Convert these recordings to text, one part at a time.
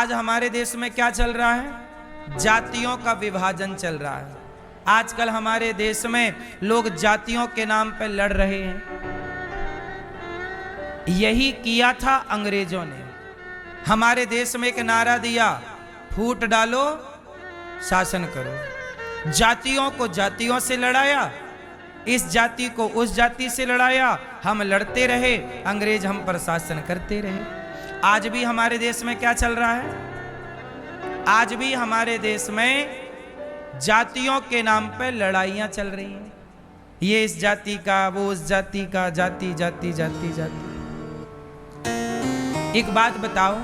आज हमारे देश में क्या चल रहा है? जातियों का विभाजन चल रहा है। आजकल हमारे देश में लोग जातियों के नाम पर लड़ रहे हैं। यही किया था अंग्रेजों ने। हमारे देश में एक नारा दिया, फूट डालो शासन करो। जातियों को जातियों से लड़ाया, इस जाति को उस जाति से लड़ाया, हम लड़ते रहे, अंग्रेज हम पर शासन करते रहे। आज भी हमारे देश में क्या चल रहा है? आज भी हमारे देश में जातियों के नाम पर लड़ाइयां चल रही हैं। ये इस जाति का, वो उस जाति का, जाति जाति जाति जाति। एक बात बताओ,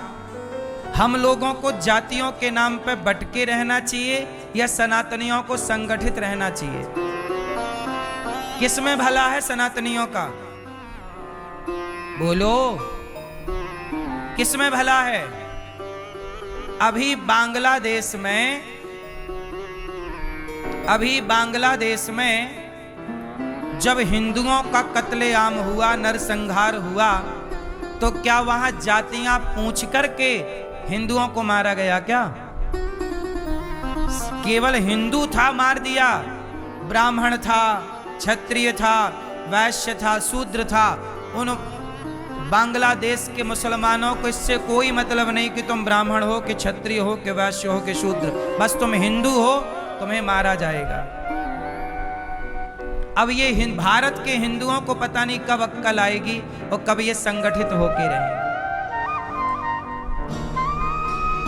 हम लोगों को जातियों के नाम पर भटके रहना चाहिए या सनातनियों को संगठित रहना चाहिए? किसमें भला है सनातनियों का? बोलो, किसमें भला है? अभी बांग्लादेश में जब हिंदुओं का कत्लेआम हुआ, नरसंहार हुआ, तो क्या वहां जातियां पूछ करके हिंदुओं को मारा गया क्या? केवल हिंदू था मार दिया, ब्राह्मण था, क्षत्रिय था, वैश्य था, शूद्र था। उन बांग्लादेश के मुसलमानों को इससे कोई मतलब नहीं कि तुम ब्राह्मण हो, कि क्षत्रिय हो, कि वैश्य हो, कि शूद्र, बस तुम हिंदू हो, तुम्हें मारा जाएगा। अब ये भारत के हिंदुओं को पता नहीं कब अक्ल आएगी और कब ये संगठित होके रहेंगे।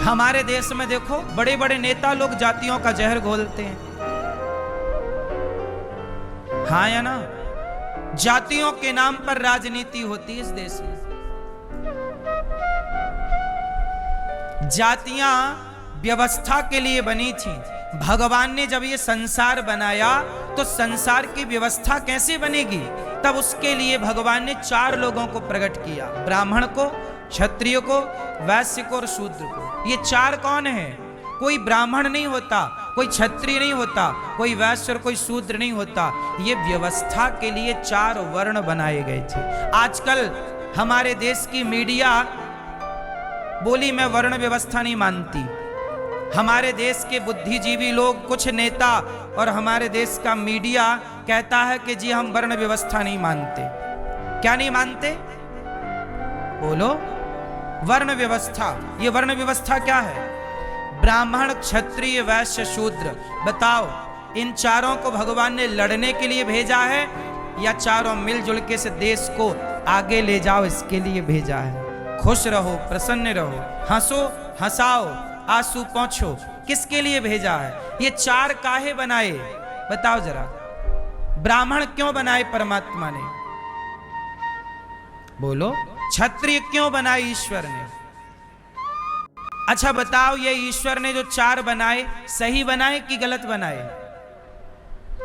हमारे देश में देखो, बड़े बड़े नेता लोग जातियों का जहर घोलते हैं। हाँ या ना? जातियों के नाम पर राजनीति होती है इस देश में। जातियां व्यवस्था के लिए बनी थी। भगवान ने जब ये संसार बनाया तो संसार की व्यवस्था कैसे बनेगी? तब उसके लिए भगवान ने 4 लोगों को प्रकट किया, ब्राह्मण को, क्षत्रिय को, वैश्य को और शूद्र को। ये 4 कौन है? कोई ब्राह्मण नहीं होता, कोई क्षत्रिय नहीं होता, कोई वैश्य और कोई शूद्र नहीं होता। ये व्यवस्था के लिए 4 वर्ण बनाए गए थे। आजकल हमारे देश की मीडिया बोली मैं वर्ण व्यवस्था नहीं मानती। हमारे देश के बुद्धिजीवी लोग, कुछ नेता और हमारे देश का मीडिया कहता है कि जी हम वर्ण व्यवस्था नहीं मानते। क्या नहीं मानते? बोलो, वर्ण व्यवस्था। ये वर्ण व्यवस्था क्या है? ब्राह्मण, क्षत्रिय, वैश्य, शूद्र। बताओ, इन 4 को भगवान ने लड़ने के लिए भेजा है या चारों मिलजुल के से देश को आगे ले जाओ इसके लिए भेजा है? खुश रहो, प्रसन्न रहो, हंसो, हंसाओ, आंसू पोंछो, किसके लिए भेजा है? ये 4 काहे बनाए? बताओ जरा। ब्राह्मण क्यों बनाए परमात्मा ने? बोलो। क्षत्रिय क्यों बनाए ईश्वर ने? अच्छा बताओ, ये ईश्वर ने जो 4 बनाए, सही बनाए कि गलत बनाए?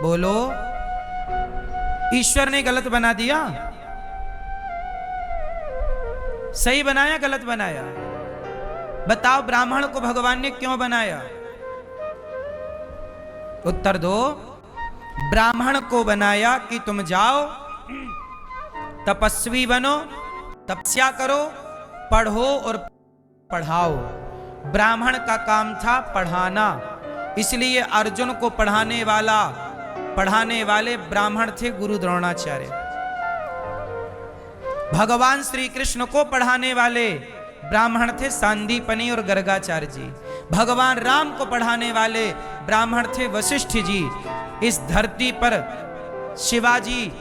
बोलो। ईश्वर ने गलत बना दिया? सही बनाया, गलत बनाया? बताओ, ब्राह्मण को भगवान ने क्यों बनाया? उत्तर दो। ब्राह्मण को बनाया कि तुम जाओ, तपस्वी बनो, तपस्या करो, पढ़ो और पढ़ाओ। ब्राह्मण का काम था पढ़ाना, इसलिए अर्जुन को पढ़ाने वाले ब्राह्मण थे गुरु द्रोणाचार्य। भगवान श्री कृष्ण को पढ़ाने वाले ब्राह्मण थे सांदीपनि और गर्गाचार्य जी। भगवान राम को पढ़ाने वाले ब्राह्मण थे वशिष्ठ जी। इस धरती पर शिवाजी,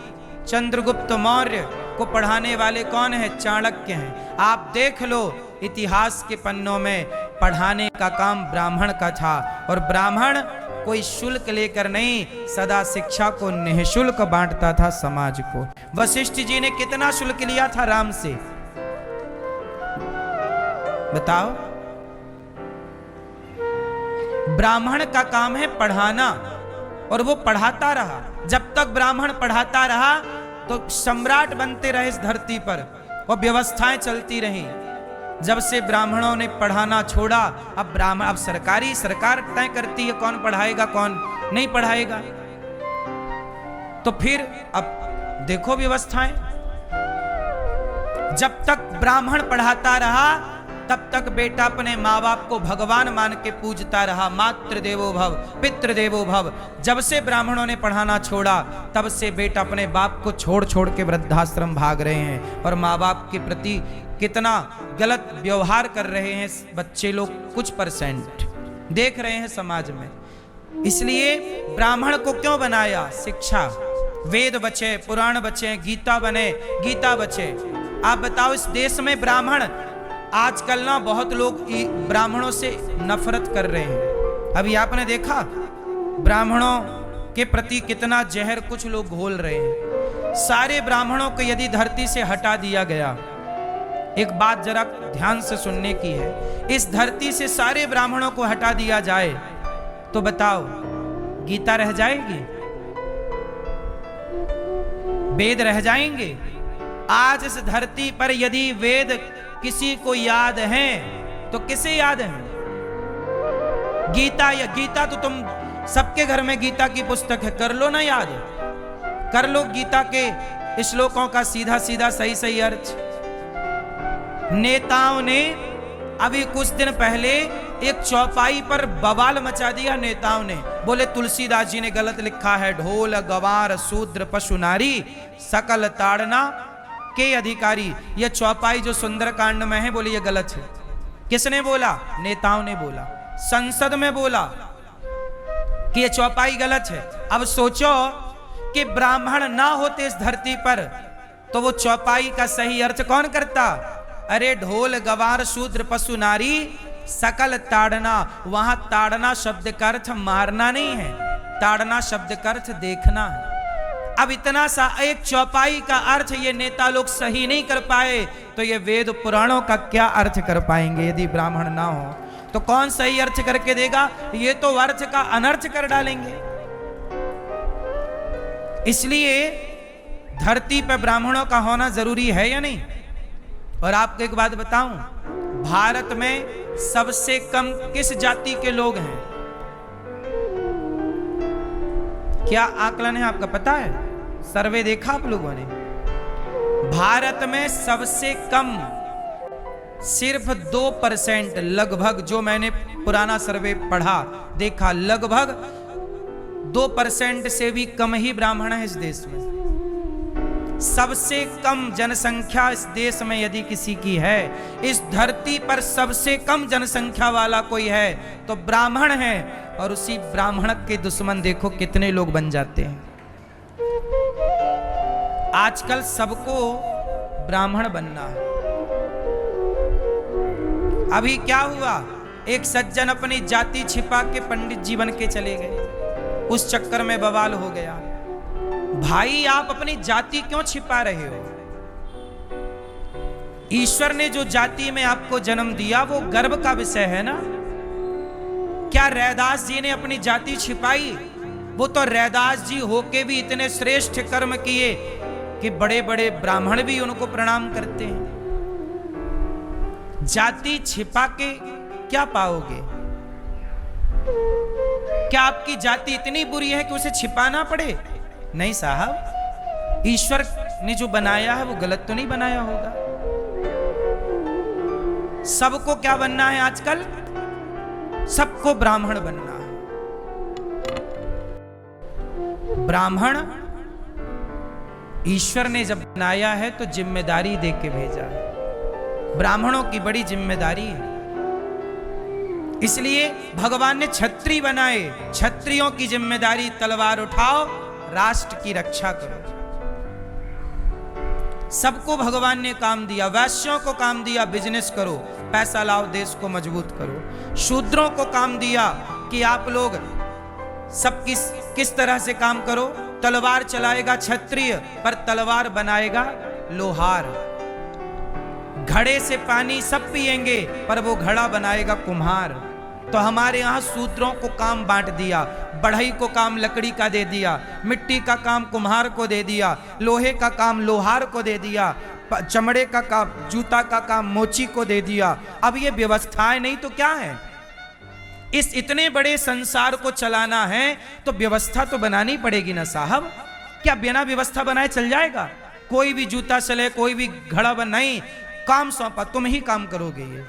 चंद्रगुप्त मौर्य को पढ़ाने वाले कौन है? चाणक्य हैं। आप देख लो, इतिहास के पन्नों में पढ़ाने का काम ब्राह्मण का था। और ब्राह्मण कोई शुल्क लेकर नहीं, सदा शिक्षा को निःशुल्क बांटता था समाज को। वशिष्ठ जी ने कितना शुल्क लिया था राम से? बताओ। ब्राह्मण का काम है पढ़ाना, और वो पढ़ाता रहा। जब तक ब्राह्मण पढ़ाता रहा तो सम्राट बनते रहे इस धरती पर, और व्यवस्थाएं चलती रहीं। जब से ब्राह्मणों ने पढ़ाना छोड़ा, अब सरकार तय करती है कौन पढ़ाएगा कौन नहीं पढ़ाएगा। तो फिर अब देखो व्यवस्थाएं, जब तक ब्राह्मण पढ़ाता रहा तब तक बेटा अपने माँ बाप को भगवान मान के पूजता रहा। मातृ देवो भव, पितृ देवो भव। जब से ब्राह्मणों ने पढ़ाना छोड़ा, तब से बेटा अपने बाप को छोड़ छोड़ के वृद्धाश्रम भाग रहे हैं और माँ बाप के प्रति कितना गलत व्यवहार कर रहे हैं बच्चे लोग, कुछ परसेंट देख रहे हैं समाज में। इसलिए ब्राह्मण को क्यों बनाया? शिक्षा, वेद बचे, पुराण बचे, गीता बने, गीता बचे। आप बताओ, इस देश में ब्राह्मण आजकल ना बहुत लोग ब्राह्मणों से नफरत कर रहे हैं। अभी आपने देखा ब्राह्मणों के प्रति कितना जहर कुछ लोग घोल रहे हैं। सारे ब्राह्मणों को यदि धरती से हटा दिया गया, एक बात जरा ध्यान से सुनने की है, इस धरती से सारे ब्राह्मणों को हटा दिया जाए तो बताओ गीता रह जाएगी? वेद रह जाएंगे? आज इस धरती पर यदि वेद किसी को याद हैं तो किसे याद है? गीता, या गीता तो तुम सबके घर में गीता की पुस्तक है, कर लो ना याद, कर लो गीता के श्लोकों का सीधा सीधा सही सही अर्थ। नेताओं ने अभी कुछ दिन पहले एक चौपाई पर बवाल मचा दिया। नेताओं ने बोले तुलसीदास जी ने गलत लिखा है, ढोल गवार शूद्र पशु नारी सकल ताड़ना के अधिकारी। यह चौपाई जो सुंदरकांड में है, बोले ये गलत है। किसने बोला? नेताओं ने बोला, संसद में बोला कि ये चौपाई गलत है। अब सोचो कि ब्राह्मण ना होते इस धरती पर तो वो चौपाई का सही अर्थ कौन करता? अरे ढोल गवार शूद्र पशु नारी सकल ताड़ना। वहां ताड़ना शब्द का अर्थ मारना नहीं है, ताड़ना शब्द का अर्थ देखना है। अब इतना सा एक चौपाई का अर्थ ये नेता लोग सही नहीं कर पाए तो ये वेद पुराणों का क्या अर्थ कर पाएंगे? यदि ब्राह्मण ना हो तो कौन सही अर्थ करके देगा? ये तो अर्थ का अनर्थ कर डालेंगे। इसलिए धरती पर ब्राह्मणों का होना जरूरी है या नहीं? और आपको एक बात बताऊं, भारत में सबसे कम किस जाति के लोग हैं? क्या आकलन है आपका पता है? सर्वे देखा आप लोगों ने? भारत में सबसे कम सिर्फ 2% लगभग, जो मैंने पुराना सर्वे पढ़ा देखा, लगभग 2% से भी कम ही ब्राह्मण है इस देश में। सबसे कम जनसंख्या इस देश में यदि किसी की है, इस धरती पर सबसे कम जनसंख्या वाला कोई है तो ब्राह्मण है। और उसी ब्राह्मण के दुश्मन देखो कितने लोग बन जाते हैं। आजकल सबको ब्राह्मण बनना है। अभी क्या हुआ, एक सज्जन अपनी जाति छिपा के पंडित जी बन के चले गए, उस चक्कर में बवाल हो गया। भाई आप अपनी जाति क्यों छिपा रहे हो? ईश्वर ने जो जाति में आपको जन्म दिया वो गर्व का विषय है ना। क्या रैदास जी ने अपनी जाति छिपाई? वो तो रैदास जी होके भी इतने श्रेष्ठ कर्म किए कि बड़े बड़े ब्राह्मण भी उनको प्रणाम करते हैं। जाति छिपा के क्या पाओगे? क्या आपकी जाति इतनी बुरी है कि उसे छिपाना पड़े? नहीं साहब, ईश्वर ने जो बनाया है वो गलत तो नहीं बनाया होगा। सबको क्या बनना है आजकल? सबको ब्राह्मण बनना है। ब्राह्मण ईश्वर ने जब बनाया है तो जिम्मेदारी दे के भेजा है। ब्राह्मणों की बड़ी जिम्मेदारी है। इसलिए भगवान ने क्षत्रिय बनाए। क्षत्रियों की जिम्मेदारी तलवार उठाओ, राष्ट्र की रक्षा करो। सबको भगवान ने काम दिया। वैश्यों को काम दिया बिजनेस करो, पैसा लाओ, देश को मजबूत करो। शूद्रों को काम दिया कि आप लोग सब किस तरह से काम करो। तलवार चलाएगा क्षत्रिय, पर तलवार बनाएगा लोहार। घड़े से पानी सब पिएंगे, पर वो घड़ा बनाएगा कुम्हार। तो हमारे यहाँ शूद्रों को काम बांट दिया। बढ़ई को काम लकड़ी का दे दिया, मिट्टी का काम कुम्हार को दे दिया, लोहे का काम लोहार को दे दिया, चमड़े का काम, जूता का काम मोची को दे दिया। अब ये व्यवस्थाएं नहीं तो क्या है? इस इतने बड़े संसार को चलाना है तो व्यवस्था तो बनानी पड़ेगी ना साहब। क्या बिना व्यवस्था बनाए चल जाएगा? कोई भी जूता चले, कोई भी घड़ा बन, नहीं, काम सौंपा, तुम ही काम करोगे। ये